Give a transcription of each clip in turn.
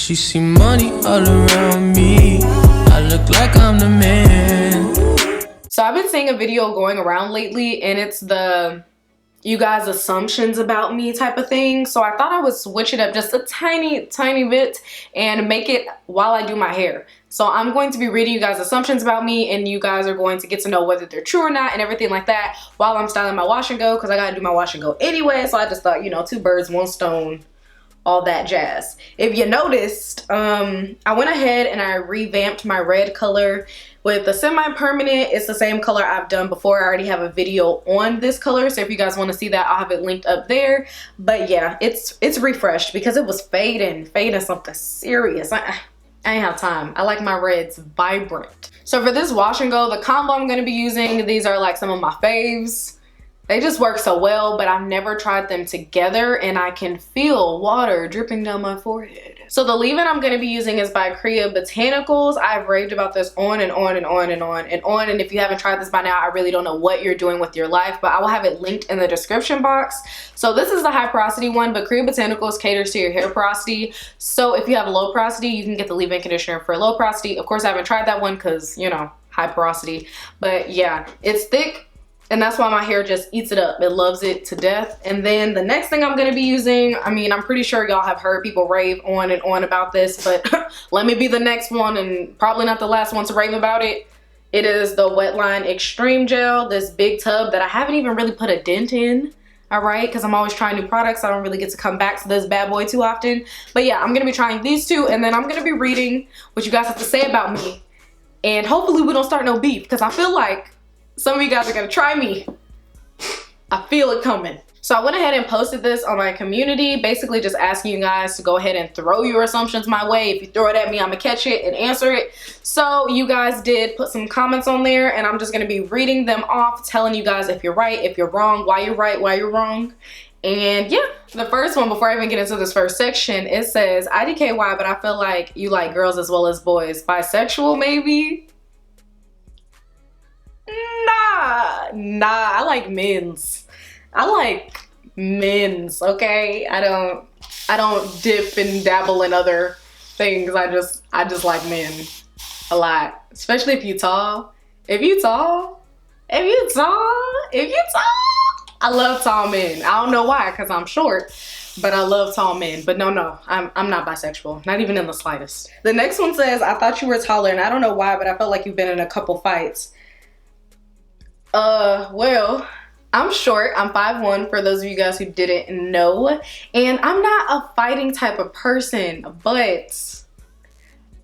She see money all around me. I look like I'm the man. So I've been seeing a video going around lately, and it's the you guys' assumptions about me type of thing. So I thought I would switch it up just a tiny bit and make it while I do my hair. So I'm going to be reading you guys' assumptions about me, and you guys are going to get to know whether they're true or not and everything like that while I'm styling my wash and go, because I gotta do my wash and go anyway. So I just thought, you know, 2 birds, 1 stone, all that jazz. If you noticed, I went ahead and I revamped my red color with the semi-permanent. It's the same color I've done before. I already have a video on this color, so if you guys want to see that, I'll have it linked up there. But yeah, it's refreshed because it was fading something serious. I ain't have time. I like my reds vibrant. So for this wash and go, the combo I'm going to be using, these are like some of my faves. They just work so well, but I've never tried them together, and I can feel water dripping down my forehead. So the leave-in I'm going to be using is by Korea Botanicals. I've raved about this on and on and on and on and on, and if you haven't tried this by now, I really don't know what you're doing with your life, but I will have it linked in the description box. So this is the high porosity one, but Korea Botanicals caters to your hair porosity. So if you have low porosity, you can get the leave-in conditioner for low porosity. Of course, I haven't tried that one because, you know, high porosity, but yeah, it's thick. And that's why my hair just eats it up. It loves it to death. And then the next thing I'm going to be using, I mean, I'm pretty sure y'all have heard people rave on and on about this, but let me be the next one and probably not the last one to rave about it. It is the Wetline Extreme Gel, this big tub that I haven't even really put a dent in. All right, because I'm always trying new products. I don't really get to come back to this bad boy too often. But yeah, I'm going to be trying these 2, and then I'm going to be reading what you guys have to say about me. And hopefully we don't start no beef, because I feel like some of you guys are gonna try me. I feel it coming. So I went ahead and posted this on my community, basically just asking you guys to go ahead and throw your assumptions my way. If you throw it at me, I'm gonna catch it and answer it. So you guys did put some comments on there, and I'm just gonna be reading them off, telling you guys if you're right, if you're wrong, why you're right, why you're wrong. And yeah, the first one, before I even get into this first section, it says, IDKY, but I feel like you like girls as well as boys. Bisexual, maybe? Nah, I like men's. I like men's, okay? I don't dip and dabble in other things. I just like men a lot. Especially if you tall. If you tall. I love tall men. I don't know why, because I'm short, but I love tall men. But no, I'm not bisexual. Not even in the slightest. The next one says, I thought you were taller, and I don't know why, but I felt like you've been in a couple fights. Well, I'm short. I'm 5'1", for those of you guys who didn't know. And I'm not a fighting type of person, but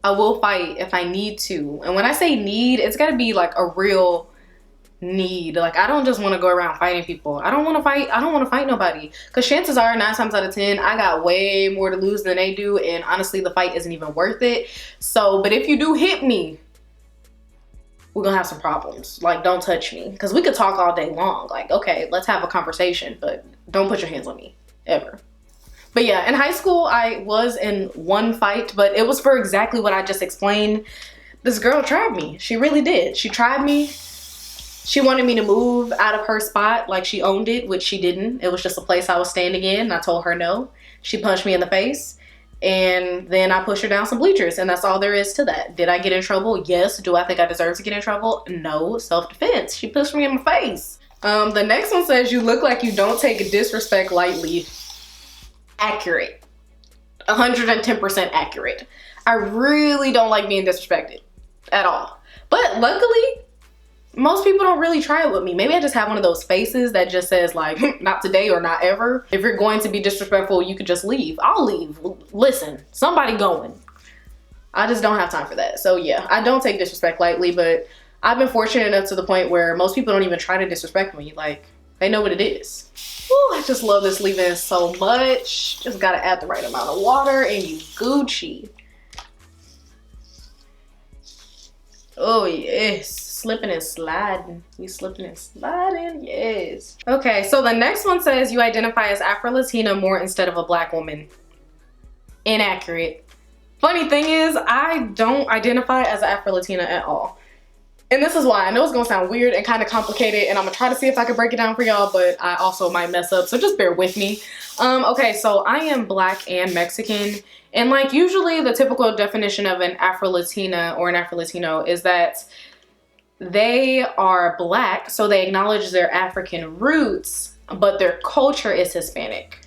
I will fight if I need to. And when I say need, it's gotta be like a real need. Like, I don't just want to go around fighting people. I don't want to fight. I don't want to fight nobody. Because chances are 9 times out of 10, I got way more to lose than they do. And honestly, the fight isn't even worth it. So, but if you do hit me, we're gonna have some problems. Like, don't touch me, because we could talk all day long. Like, okay, let's have a conversation, but don't put your hands on me ever. But yeah, in high school I was in one fight, but it was for exactly what I just explained. This girl tried me. She really did. She tried me. She wanted me to move out of her spot, like she owned it, which she didn't. It was just a place I was standing in, and I told her no. She punched me in the face. And then I pushed her down some bleachers, and that's all there is to that. Did I get in trouble? Yes. Do I think I deserve to get in trouble? No. Self-defense. She pushed me in my face. The next one says, you look like you don't take disrespect lightly. Accurate. 110% accurate. I really don't like being disrespected at all. But luckily, most people don't really try it with me. Maybe I just have one of those faces that just says like, not today or not ever. If you're going to be disrespectful, you could just leave. I'll leave. Listen, somebody going. I just don't have time for that. So yeah, I don't take disrespect lightly, but I've been fortunate enough to the point where most people don't even try to disrespect me. Like, they know what it is. Ooh, I just love this leave-in so much. Just gotta add the right amount of water and you Gucci. Oh yes. Slipping and sliding. We slipping and sliding, yes. Okay, so the next one says you identify as Afro-Latina more instead of a black woman. Inaccurate. Funny thing is, I don't identify as Afro-Latina at all. And this is why. I know it's gonna sound weird and kind of complicated, and I'm gonna try to see if I can break it down for y'all, but I also might mess up, so just bear with me. Okay, so I am Black and Mexican, and like usually the typical definition of an Afro-Latina or an Afro-Latino is that they are Black, so they acknowledge their African roots, but their culture is Hispanic.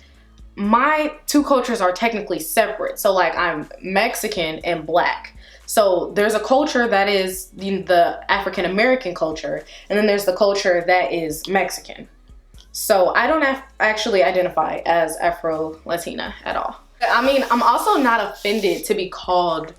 My two cultures are technically separate, so like I'm Mexican and Black. So there's a culture that is the African American culture, and then there's the culture that is Mexican. So I don't actually identify as Afro-Latina at all. I mean, I'm also not offended to be called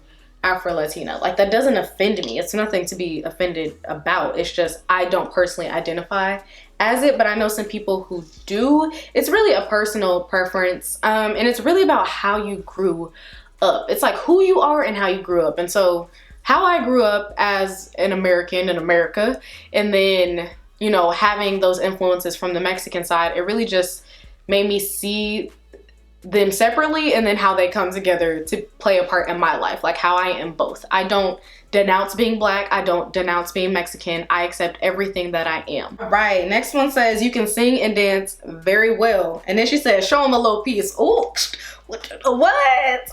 Afro-Latina. Like, that doesn't offend me. It's nothing to be offended about. It's just I don't personally identify as it, but I know some people who do. It's really a personal preference, and it's really about how you grew up. It's like who you are and how you grew up. And so how I grew up as an American in America, and then, you know, having those influences from the Mexican side, it really just made me see them separately, and then how they come together to play a part in my life, like how I am both. I don't denounce being Black, I don't denounce being Mexican, I accept everything that I am. All right, next one says you can sing and dance very well, and then she says show them a little piece. Oh, what?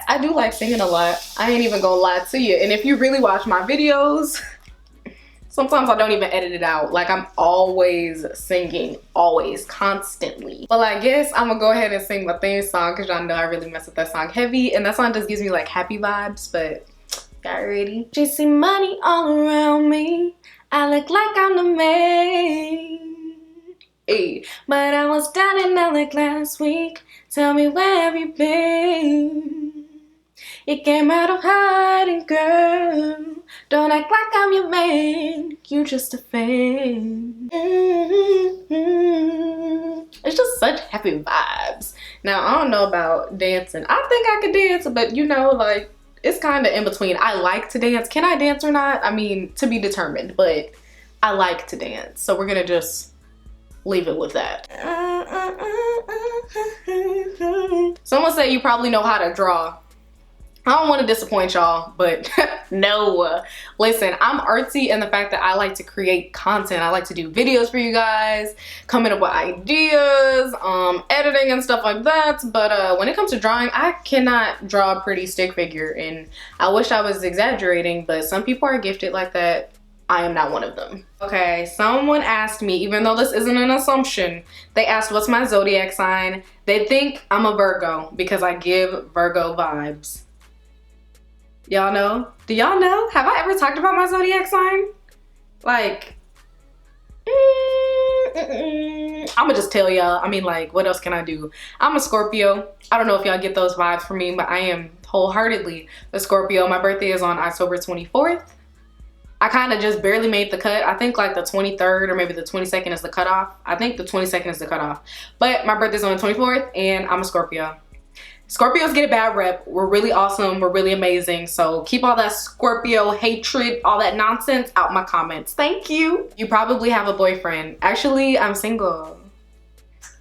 I do like singing a lot. I ain't even gonna lie to you. And if you really watch my videos, sometimes I don't even edit it out. Like, I'm always singing, always, constantly. Well, I guess I'm gonna go ahead and sing my theme song, because y'all know I really mess with that song heavy, and that song just gives me like happy vibes. But y'all ready? Chasing money all around me, I look like I'm the man. Hey, but I was down in LA last week. Tell me, where have you been? You came out of hiding, girl. Don't act like I'm your man. You just a fan. It's just such happy vibes. Now, I don't know about dancing. I think I could dance, but you know, like, it's kind of in between. I like to dance. Can I dance or not? I mean, to be determined, but I like to dance. So we're gonna just leave it with that. Someone said you probably know how to draw. I don't want to disappoint y'all, but no. Listen, I'm artsy in the fact that I like to create content. I like to do videos for you guys, coming up with ideas, editing and stuff like that. But when it comes to drawing, I cannot draw a pretty stick figure, and I wish I was exaggerating, but some people are gifted like that. I am not one of them. Okay, someone asked me, even though this isn't an assumption, they asked what's my zodiac sign. They think I'm a Virgo because I give Virgo vibes. Y'all know? Do y'all know? Have I ever talked about my zodiac sign? Like, I'ma just tell y'all. I mean, like, what else can I do? I'm a Scorpio. I don't know if y'all get those vibes from me, but I am wholeheartedly a Scorpio. My birthday is on October 24th. I kind of just barely made the cut. I think like the 23rd or maybe the 22nd is the cutoff. I think the 22nd is the cutoff. But my birthday's on the 24th, and I'm a Scorpio. Scorpios get a bad rep. We're really awesome. We're really amazing. So keep all that Scorpio hatred, all that nonsense out my comments. Thank you. You probably have a boyfriend. Actually, I'm single.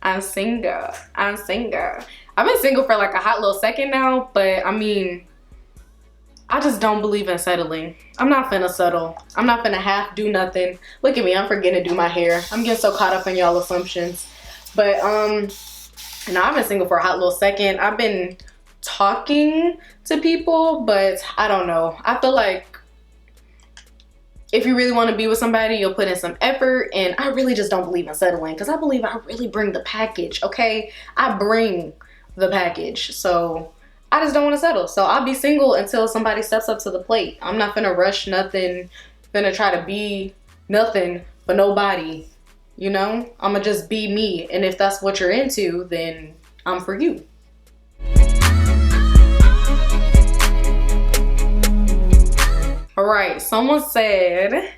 I'm single. I'm single. I've been single for like a hot little second now, but I mean, I just don't believe in settling. I'm not finna settle. I'm not finna half do nothing. Look at me, I'm forgetting to do my hair. I'm getting so caught up in y'all assumptions. But no, I've been single for a hot little second. I've been talking to people, but I don't know. I feel like if you really want to be with somebody, you'll put in some effort, and I really just don't believe in settling, because I believe I really bring the package, okay? I bring the package, so I just don't want to settle. So I'll be single until somebody steps up to the plate. I'm not finna rush nothing, finna try to be nothing for nobody, you know? I'ma just be me, and if that's what you're into, then I'm for you. All right, someone said,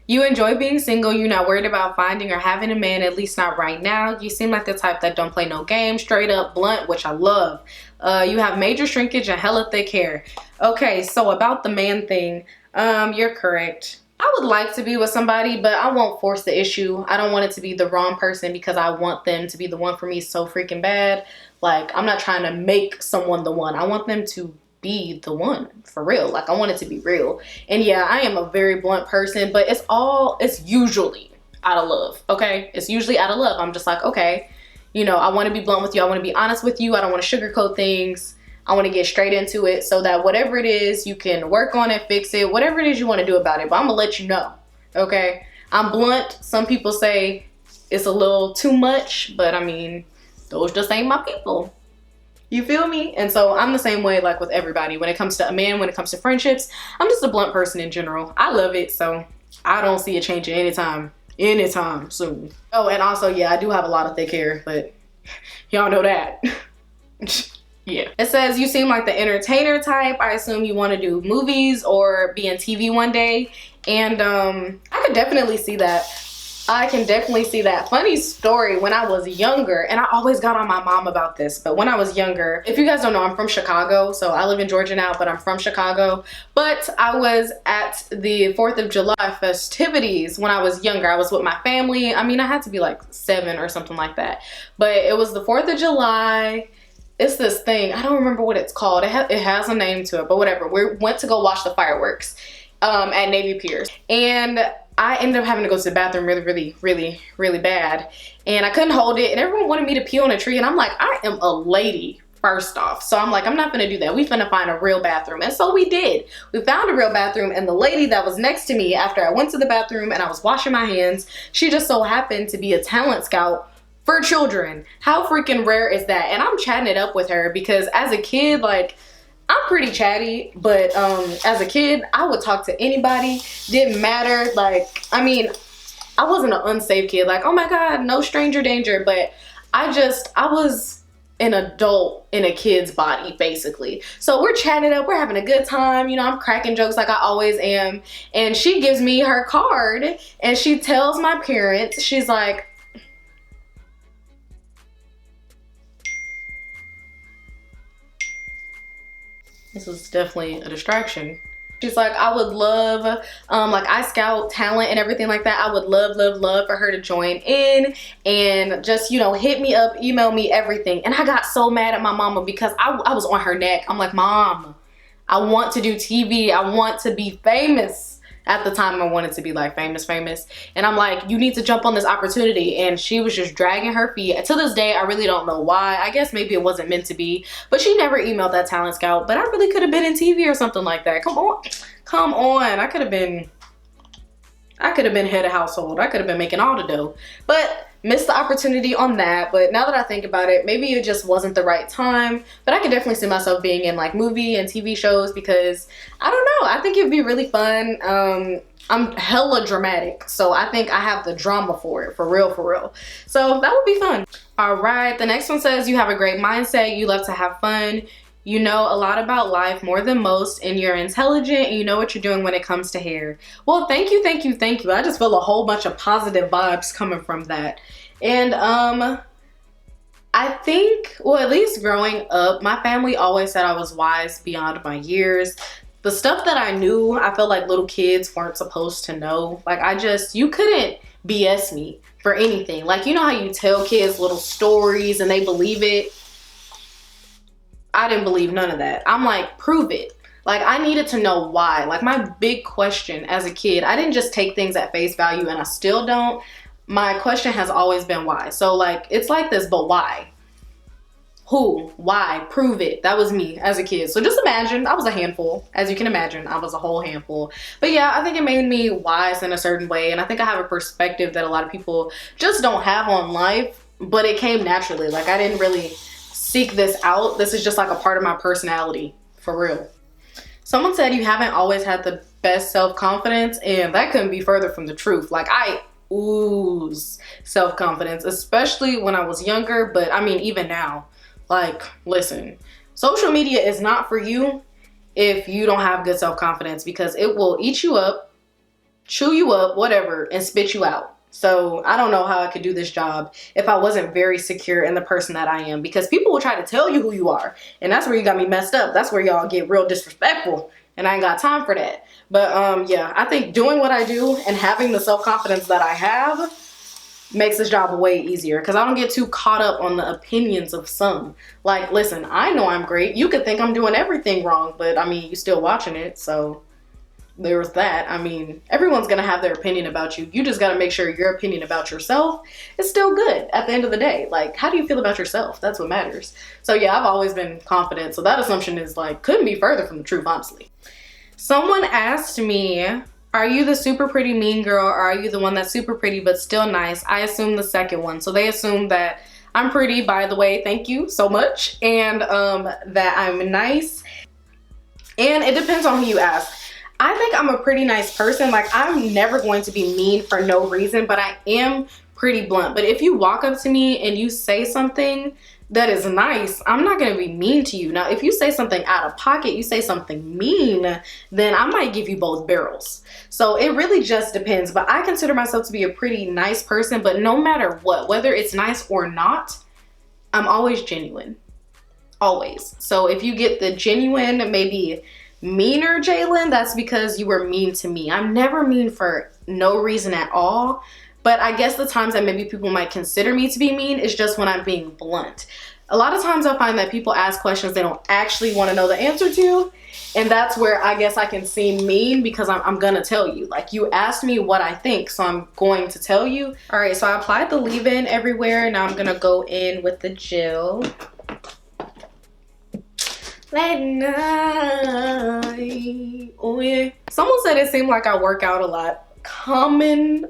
you enjoy being single, you're not worried about finding or having a man, at least not right now. You seem like the type that don't play no games, straight up blunt, which I love. You have major shrinkage and hella thick hair. Okay, so about the man thing, you're correct. I would like to be with somebody, but I won't force the issue. I don't want it to be the wrong person because I want them to be the one for me so freaking bad. Like, I'm not trying to make someone the one. I want them to be the one for real. Like, I want it to be real. And yeah, I am a very blunt person, but it's usually out of love, okay? It's usually out of love. I'm just like, okay, you know, I want to be blunt with you. I want to be honest with you. I don't want to sugarcoat things. I want to get straight into it so that whatever it is, you can work on it, fix it, whatever it is you want to do about it. But I'm gonna let you know, okay? I'm blunt. Some people say it's a little too much, but I mean, those just ain't my people. You feel me? And so I'm the same way, like, with everybody. When it comes to a man, when it comes to friendships, I'm just a blunt person in general. I love it, so I don't see it changing anytime soon. Oh, and also, yeah, I do have a lot of thick hair, but y'all know that. Yeah. It says, you seem like the entertainer type. I assume you want to do movies or be in TV one day. And I could definitely see that. I can definitely see that. Funny story, when I was younger, and I always got on my mom about this, but when I was younger, if you guys don't know, I'm from Chicago. So I live in Georgia now, but I'm from Chicago. But I was at the 4th of July festivities when I was younger. I was with my family. I mean, I had to be like 7 or something like that. But it was the 4th of July. It's this thing, I don't remember what it's called. It has a name to it, but whatever. We went to go watch the fireworks at Navy Pier. And I ended up having to go to the bathroom really bad. And I couldn't hold it. And everyone wanted me to pee on a tree. And I'm like, I am a lady, first off. So I'm like, I'm not gonna do that. We finna find a real bathroom. And so we did. We found a real bathroom. And the lady that was next to me after I went to the bathroom and I was washing my hands, she just so happened to be a talent scout for children. How freaking rare is that? And I'm chatting it up with her because as a kid, like, I'm pretty chatty, but as a kid, I would talk to anybody. Didn't matter. Like, I mean, I wasn't an unsafe kid. Like, oh my God, no stranger danger. But I was an adult in a kid's body, basically. So we're chatting it up. We're having a good time. You know, I'm cracking jokes like I always am. And she gives me her card and she tells my parents, she's like, this was definitely a distraction. She's like, I would love, like, I scout talent and everything like that. I would love for her to join in and just, you know, hit me up, email me, everything. And I got so mad at my mama because I was on her neck. I'm like, Mom, I want to do TV. I want to be famous. At the time, I wanted to be like famous. And I'm like, you need to jump on this opportunity. And she was just dragging her feet. To this day, I really don't know why. I guess maybe it wasn't meant to be. But she never emailed that talent scout. But I really could have been in TV or something like that. Come on. I could have been head of household. I could have been making all the dough. But missed the opportunity on that. But now that I think about it, maybe it just wasn't the right time. But I could definitely see myself being in like movie and TV shows because I don't know, I think it'd be really fun. I'm hella dramatic, so I think I have the drama for it, for real. So that would be fun. All right, the next one says, you have a great mindset, you love to have fun, you know a lot about life, more than most, and you're intelligent and you know what you're doing when it comes to hair. Well, thank you. I just feel a whole bunch of positive vibes coming from that. And I think, well, at least growing up, my family always said I was wise beyond my years. The stuff that I knew, I felt like little kids weren't supposed to know. Like, you couldn't BS me for anything. Like, you know how you tell kids little stories and they believe it? I didn't believe none of that. I'm like, prove it. Like, I needed to know why. Like, my big question as a kid, I didn't just take things at face value, and I still don't. My question has always been why. So, like, it's like this, but why? Who? Why? Prove it. That was me as a kid. So just imagine, I was a handful. As you can imagine, I was a whole handful. But yeah, I think it made me wise in a certain way. And I think I have a perspective that a lot of people just don't have on life. But it came naturally. Like, I didn't really seek this out. This is just like a part of my personality, for real. Someone said you haven't always had the best self-confidence, and that couldn't be further from the truth. Like, I ooze self-confidence, especially when I was younger, but I mean, even now. Like, listen, social media is not for you if you don't have good self-confidence, because it will eat you up, chew you up, whatever, and spit you out. So I don't know how I could do this job if I wasn't very secure in the person that I am, because people will try to tell you who you are. And that's where you got me messed up. That's where y'all get real disrespectful. And I ain't got time for that. But yeah, I think doing what I do and having the self-confidence that I have, makes this job way easier because I don't get too caught up on the opinions of some. Like, listen, I know I'm great. You could think I'm doing everything wrong, but I mean, you still watching it, so there's that. I mean, everyone's gonna have their opinion about you. You just gotta make sure your opinion about yourself is still good at the end of the day. Like, how do you feel about yourself? That's what matters. So yeah, I've always been confident. So that assumption is like, couldn't be further from the truth, honestly. Someone asked me, are you the super pretty mean girl, or are you the one that's super pretty but still nice? I assume the second one. So they assume that I'm pretty, by the way, thank you so much, and that I'm nice. And it depends on who you ask. I think I'm a pretty nice person. Like, I'm never going to be mean for no reason, but I am pretty blunt. But if you walk up to me and you say something that is nice, I'm not gonna be mean to you. Now, if you say something out of pocket, you say something mean, then I might give you both barrels. So it really just depends. But I consider myself to be a pretty nice person, but no matter what, whether it's nice or not, I'm always genuine, always. So if you get the genuine, maybe meaner Jalen, that's because you were mean to me. I'm never mean for no reason at all. But I guess the times that maybe people might consider me to be mean is just when I'm being blunt. A lot of times I find that people ask questions they don't actually want to know the answer to. And that's where I guess I can seem mean because I'm going to tell you. Like, you asked me what I think, so I'm going to tell you. All right, so I applied the leave-in everywhere. Now I'm going to go in with the gel. Late night. Oh, yeah. Someone said it seemed like I work out a lot. Common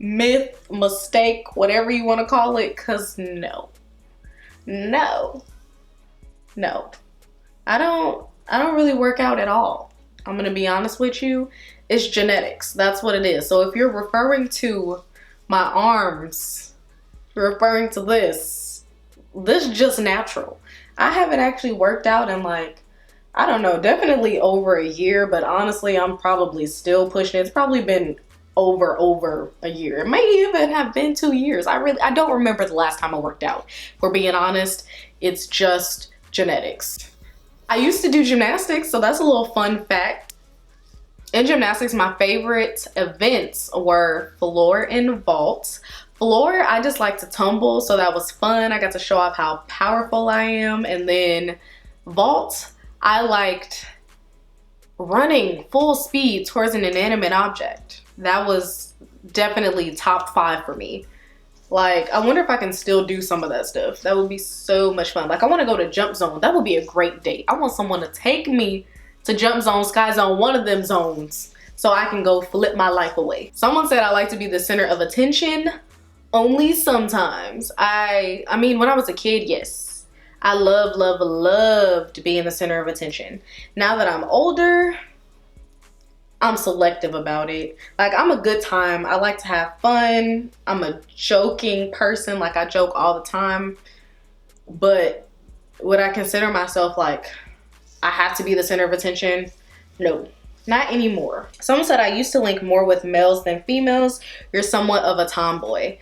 myth, mistake, whatever you want to call it, because no, I don't really work out at all. I'm gonna be honest with you. It's genetics. That's what it is. So if you're referring to my arms, you're referring to this just natural. I haven't actually worked out in, like, I don't know, definitely over a year, but honestly I'm probably still pushing it. It's probably been over a year. It may even have been 2 years. I don't remember the last time I worked out. For being honest, it's just genetics. I used to do gymnastics, so that's a little fun fact. In gymnastics, my favorite events were floor and vault. Floor, I just like to tumble, so that was fun. I got to show off how powerful I am. And then vault, I liked running full speed towards an inanimate object. That was definitely top 5 for me. Like, I wonder if I can still do some of that stuff. That would be so much fun. Like, I want to go to Jump Zone. That would be a great date. I want someone to take me to Jump Zone, Sky Zone, one of them zones, so I can go flip my life away. Someone said I like to be the center of attention. Only sometimes. I mean, when I was a kid, yes. I loved being the center of attention. Now that I'm older, I'm selective about it. Like, I'm a good time. I like to have fun. I'm a joking person. Like, I joke all the time. But would I consider myself like I have to be the center of attention? No, not anymore. Someone said I used to link more with males than females. You're somewhat of a tomboy.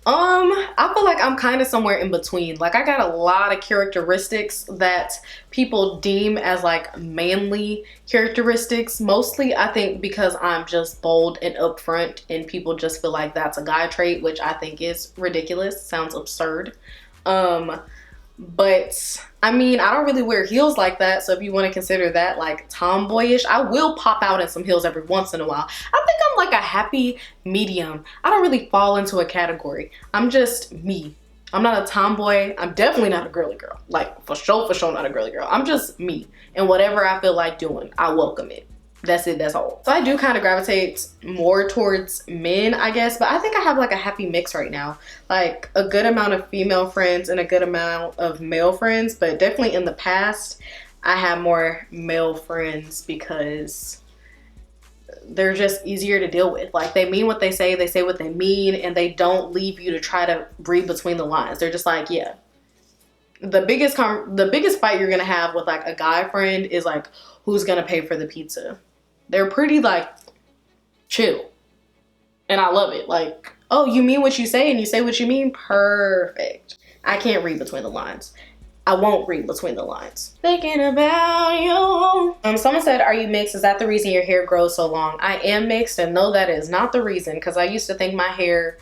I feel like I'm kind of somewhere in between. Like, I got a lot of characteristics that people deem as like manly characteristics. Mostly, I think, because I'm just bold and upfront, and people just feel like that's a guy trait, which I think is ridiculous. Sounds absurd. But I mean, I don't really wear heels like that, so if you want to consider that like tomboyish, I will pop out in some heels every once in a while. I think I'm like a happy medium. I don't really fall into a category. I'm just me. I'm not a tomboy. I'm definitely not a girly girl. Like, for sure not a girly girl. I'm just me, and whatever I feel like doing, I welcome it. That's it, that's all. So I do kind of gravitate more towards men, I guess, but I think I have like a happy mix right now. Like, a good amount of female friends and a good amount of male friends, but definitely in the past, I had more male friends because they're just easier to deal with. Like, they mean what they say what they mean, and they don't leave you to try to read between the lines. They're just like, yeah. The biggest fight you're gonna have with like a guy friend is like, who's gonna pay for the pizza? They're pretty like chill, and I love it. Like, oh, you mean what you say and you say what you mean? Perfect. I can't read between the lines. I won't read between the lines. Thinking about you. Someone said, are you mixed? Is that the reason your hair grows so long? I am mixed, and no, that is not the reason, because I used to think my hair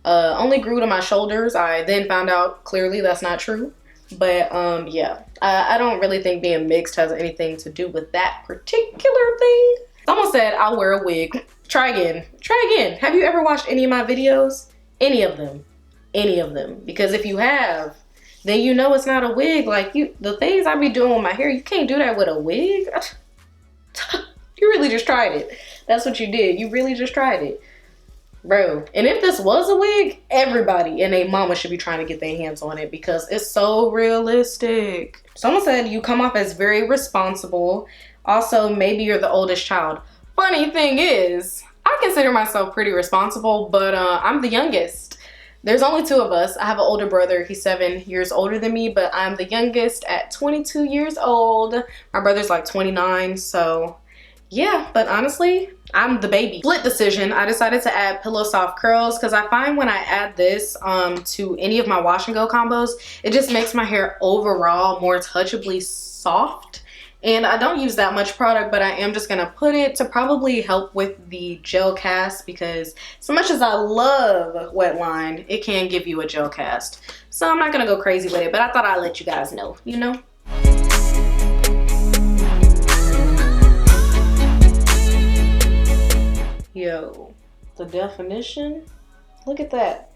Only grew to my shoulders. I then found out clearly that's not true. But yeah, I don't really think being mixed has anything to do with that particular thing. Someone said I'll wear a wig. Try again. Try again. Have you ever watched any of my videos? Any of them. Any of them. Because if you have, then you know it's not a wig. Like, the things I be doing with my hair, you can't do that with a wig. You really just tried it. That's what you did. You really just tried it. Bro, and if this was a wig, everybody and their mama should be trying to get their hands on it because it's so realistic. Someone said you come off as very responsible. Also, maybe you're the oldest child. Funny thing is, I consider myself pretty responsible, but I'm the youngest. There's only 2 of us. I have an older brother. He's 7 years older than me, but I'm the youngest at 22 years old. My brother's like 29, so yeah, but honestly, I'm the baby. Split decision. I decided to add Pillow Soft Curls because I find when I add this to any of my wash and go combos, it just makes my hair overall more touchably soft. And I don't use that much product, but I am just gonna put it to probably help with the gel cast because so much as I love wet line, it can give you a gel cast. So I'm not gonna go crazy with it, but I thought I'd let you guys know, you know? Yo, the definition, look at that.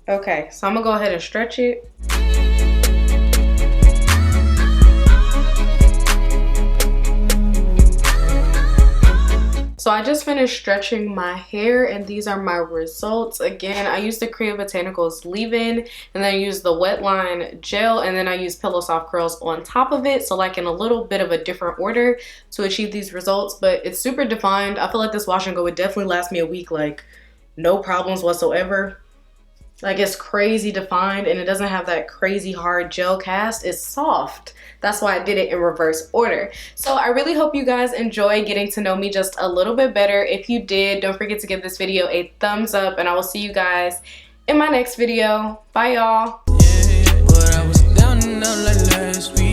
Okay, so I'm gonna go ahead and stretch it. So I just finished stretching my hair and these are my results. Again, I used the Korean Botanicals leave-in and then I used the wet line gel and then I used Pillow Soft Curls on top of it. So like in a little bit of a different order to achieve these results, but it's super defined. I feel like this wash and go would definitely last me a week, like no problems whatsoever. Like it's crazy defined and it doesn't have that crazy hard gel cast. It's soft. That's why I did it in reverse order. So I really hope you guys enjoy getting to know me just a little bit better. If you did, don't forget to give this video a thumbs up and I will see you guys in my next video. Bye y'all. Yeah, but I was down and out like last week.